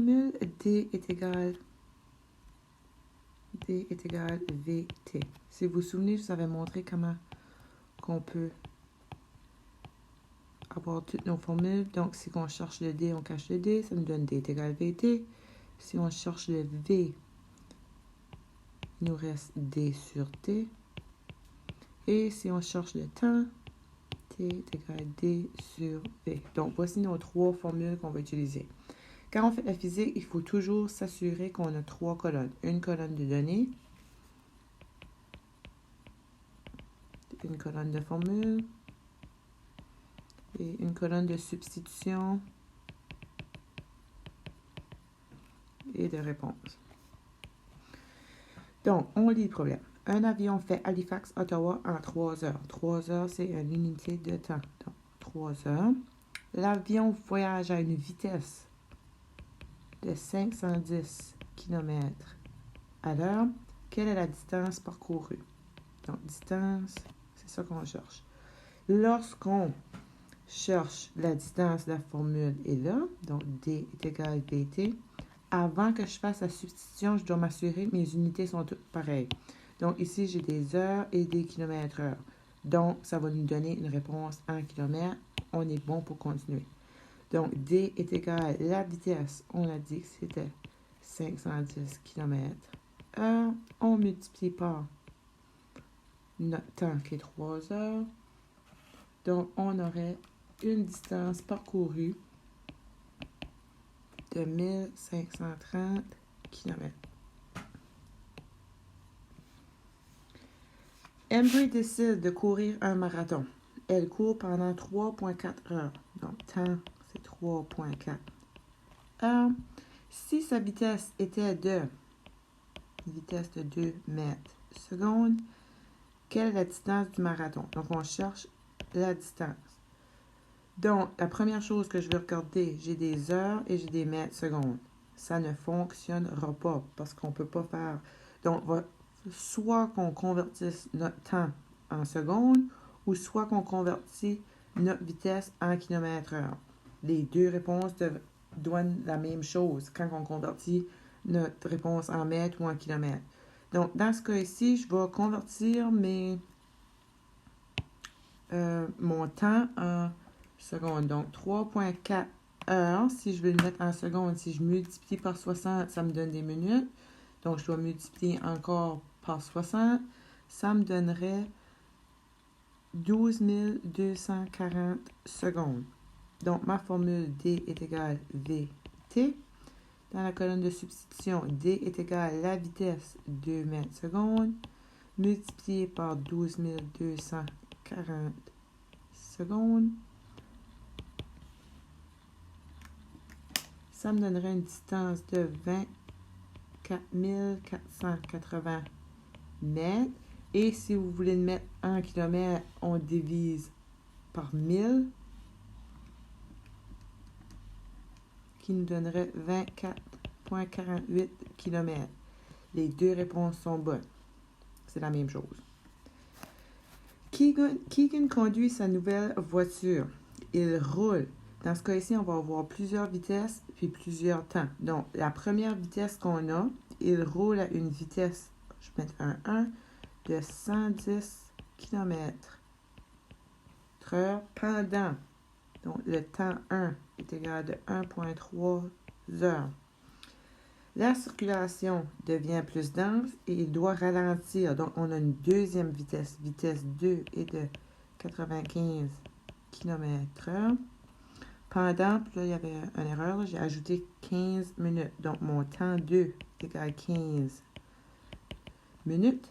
formule D est égal VT. Si vous vous souvenez, je vous avais montré comment qu'on peut avoir toutes nos formules. Donc, si on cherche le D, on cache le D, ça nous donne D est égal VT. Si on cherche le V, il nous reste D sur T. Et si on cherche le temps, T est égal D sur V. Donc, voici nos trois formules qu'on va utiliser. Quand on fait la physique, il faut toujours s'assurer qu'on a trois colonnes. Une colonne de données, une colonne de formules et une colonne de substitution et de réponse. Donc, on lit le problème. Un avion fait Halifax-Ottawa en 3 heures. 3 heures, c'est une unité de temps. Donc, 3 heures. L'avion voyage à une vitesse de 510 km à l'heure. Quelle est la distance parcourue? Donc, distance, c'est ça qu'on cherche. Lorsqu'on cherche la distance, la formule est là. Donc, D est égal à VT. Avant que je fasse la substitution, je dois m'assurer que mes unités sont toutes pareilles. Donc, ici, j'ai des heures et des kilomètres heure. Donc, ça va nous donner une réponse en kilomètres. On est bon pour continuer. Donc, D est égal à la vitesse. On a dit que c'était 510 km heure. On multiplie par notre temps qui est 3 heures. Donc, on aurait une distance parcourue de 1530 km. Embry décide de courir un marathon. Elle court pendant 3,4 heures. Donc, temps, c'est 3,4 heures. Si sa vitesse était de 2 mètres secondes, quelle est la distance du marathon? Donc, on cherche la distance. Donc, la première chose que je vais regarder, j'ai des heures et j'ai des mètres secondes. Ça ne fonctionnera pas parce qu'on ne peut pas faire... Donc, soit qu'on convertisse notre temps en secondes ou soit qu'on convertisse notre vitesse en kilomètres heure. Les deux réponses donnent la même chose quand on convertit notre réponse en mètres ou en kilomètres. Donc, dans ce cas ici, je vais convertir mon temps en secondes. Donc, 3,4 heures, si je veux le mettre en secondes, si je multiplie par 60, ça me donne des minutes. Donc, je dois multiplier encore par 60. Ça me donnerait 12 240 secondes. Donc, ma formule D est égale VT. Dans la colonne de substitution, D est égal à la vitesse 2 mètres secondes multiplié par 12 240 secondes. Ça me donnerait une distance de 24 480 mètres. Et si vous voulez le mettre en kilomètres, on divise par 1000, qui nous donnerait 24,48 km. Les deux réponses sont bonnes. C'est la même chose. Keegan conduit sa nouvelle voiture. Il roule. Dans ce cas-ci, on va avoir plusieurs vitesses puis plusieurs temps. Donc, la première vitesse qu'on a, il roule à une vitesse, je vais mettre un 1, de 110 km/h pendant. Donc, le temps 1 est égal de 1,3 heures. La circulation devient plus dense et il doit ralentir. Donc, on a une deuxième vitesse. Vitesse 2 est de 95 km/h. Pendant, puis là, il y avait une erreur, là, j'ai ajouté 15 minutes. Donc, mon temps 2 est égal à 15 minutes.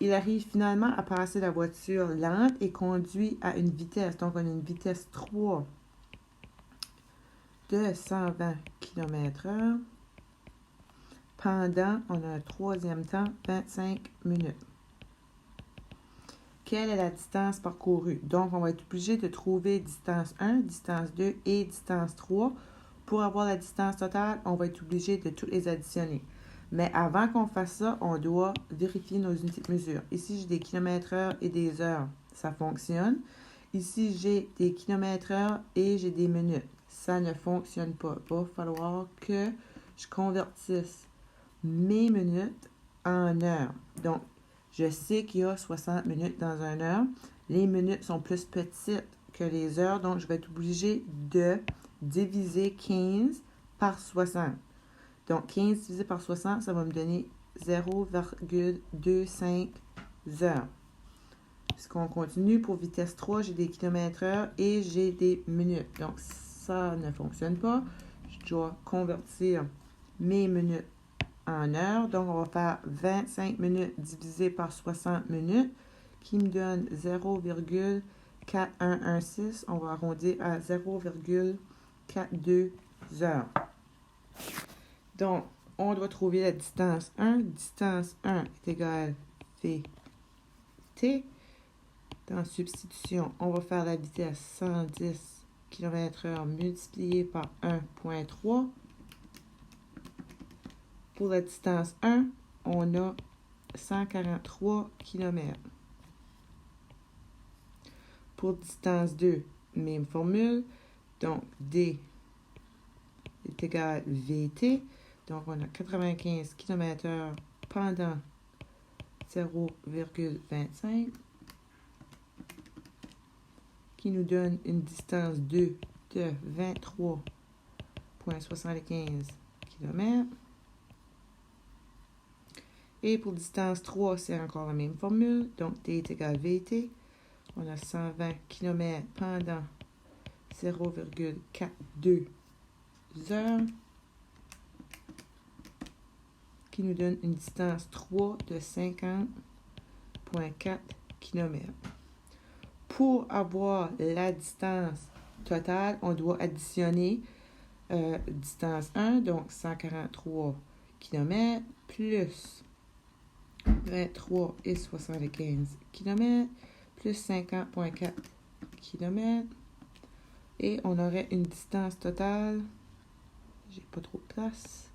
Il arrive finalement à passer la voiture lente et conduit à une vitesse. Donc, on a une vitesse 3 de 120 km/h. Pendant, on a un troisième temps, 25 minutes. Quelle est la distance parcourue? Donc, on va être obligé de trouver distance 1, distance 2 et distance 3. Pour avoir la distance totale, on va être obligé de toutes les additionner. Mais avant qu'on fasse ça, on doit vérifier nos unités de mesure. Ici, j'ai des km/h et des heures. Ça fonctionne. Ici, j'ai des km/h et j'ai des minutes. Ça ne fonctionne pas. Il va falloir que je convertisse mes minutes en heures. Donc, je sais qu'il y a 60 minutes dans une heure. Les minutes sont plus petites que les heures, donc je vais être obligée de diviser 15 par 60. Donc, 15 divisé par 60, ça va me donner 0,25 heures. Si on continue, pour vitesse 3, j'ai des km/h et j'ai des minutes. Donc, ça ne fonctionne pas. Je dois convertir mes minutes en heures. Donc, on va faire 25 minutes divisé par 60 minutes qui me donne 0,4116. On va arrondir à 0,42 heures. Donc, on doit trouver la distance 1. Distance 1 est égale VT. Dans substitution, on va faire la vitesse 110 km/h multiplié par 1,3. Pour la distance 1, on a 143 km. Pour distance 2, même formule. Donc, D est égal à VT. Donc, on a 95 km/h pendant 0,25 qui nous donne une distance 2 de 23,75 km. Et pour distance 3, c'est encore la même formule. Donc, D est égal à VT. On a 120 km pendant 0,42 heures qui nous donne une distance 3 de 50,4 km. Pour avoir la distance totale, on doit additionner distance 1, donc 143 km, plus 23,75 km, plus 50,4 km. Et on aurait une distance totale, j'ai pas trop de place,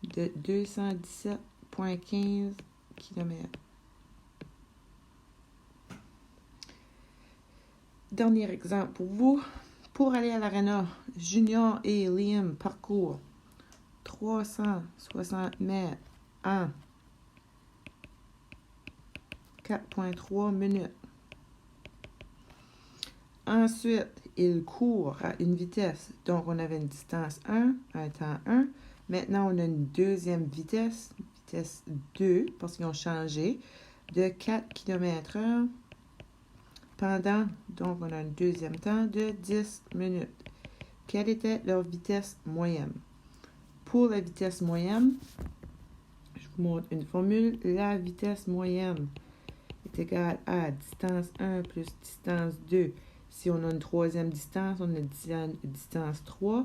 de 217,15 km. Dernier exemple pour vous. Pour aller à l'aréna, Junior et Liam parcourent 360 mètres en 4,3 minutes. Ensuite, ils courent à une vitesse. Donc, on avait une distance 1, un temps 1. Maintenant, on a une deuxième vitesse 2, parce qu'ils ont changé, de 4 km/h. Pendant, donc on a un deuxième temps de 10 minutes. Quelle était leur vitesse moyenne? Pour la vitesse moyenne, je vous montre une formule. La vitesse moyenne est égale à distance 1 plus distance 2. Si on a une troisième distance, on a une distance 3,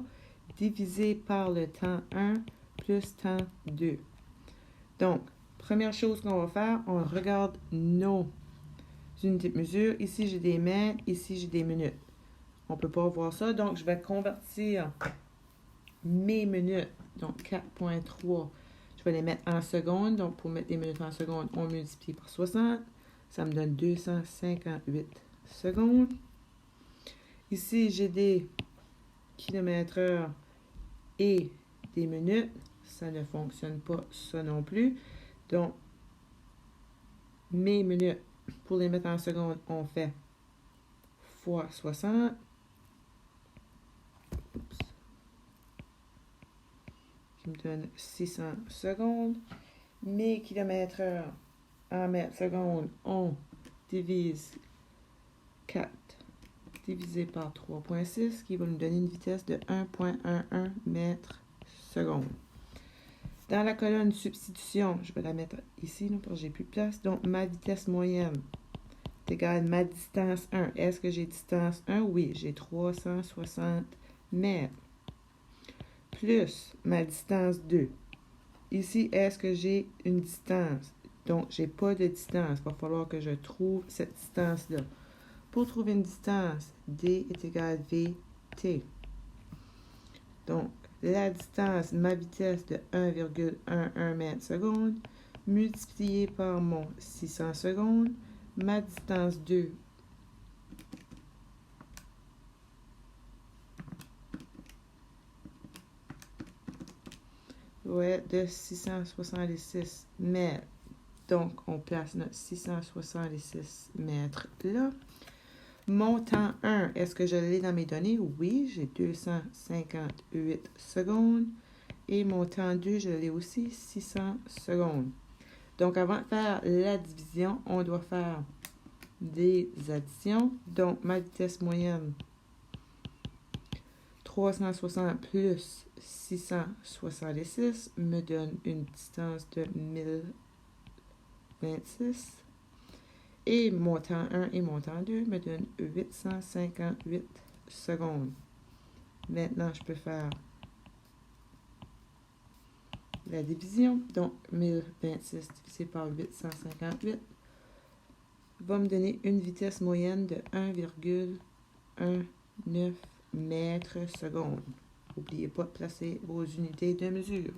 divisé par le temps 1 plus temps 2. Donc, première chose qu'on va faire, on regarde nos unités de mesure. Ici, j'ai des mètres. Ici, j'ai des minutes. On ne peut pas voir ça. Donc, je vais convertir mes minutes. Donc, 4,3. Je vais les mettre en secondes. Donc, pour mettre les minutes en secondes, on multiplie par 60. Ça me donne 258 secondes. Ici, j'ai des km/h et des minutes. Ça ne fonctionne pas, ça non plus. Donc, mes minutes, pour les mettre en secondes, on fait fois 60. Qui me donne 600 secondes. Mes km/h en mètres secondes, on divise 4 divisé par 3,6 qui va nous donner une vitesse de 1,11 mètres seconde. Dans la colonne substitution, je vais la mettre ici là, parce que j'ai plus de place. Donc, ma vitesse moyenne est égale à ma distance 1. Est-ce que j'ai distance 1? Oui, j'ai 360 mètres. Plus ma distance 2. Ici, est-ce que j'ai une distance? Donc, j'ai pas de distance. Il va falloir que je trouve cette distance-là. Pour trouver une distance, D est égal à VT. Donc, la distance, ma vitesse de 1,11 mètres seconde, multiplié par mon 600 secondes, ma distance 2 Ouais, de 666 mètres. Donc, on place notre 666 mètres là. Mon temps 1, est-ce que je l'ai dans mes données? Oui, j'ai 258 secondes. Et mon temps 2, je l'ai aussi, 600 secondes. Donc, avant de faire la division, on doit faire des additions. Donc, ma vitesse moyenne, 360 plus 666 me donne une distance de 1026. Et mon temps 1 et mon temps 2 me donnent 858 secondes. Maintenant, je peux faire la division. Donc, 1026 divisé par 858 va me donner une vitesse moyenne de 1,19 mètres seconde. N'oubliez pas de placer vos unités de mesure.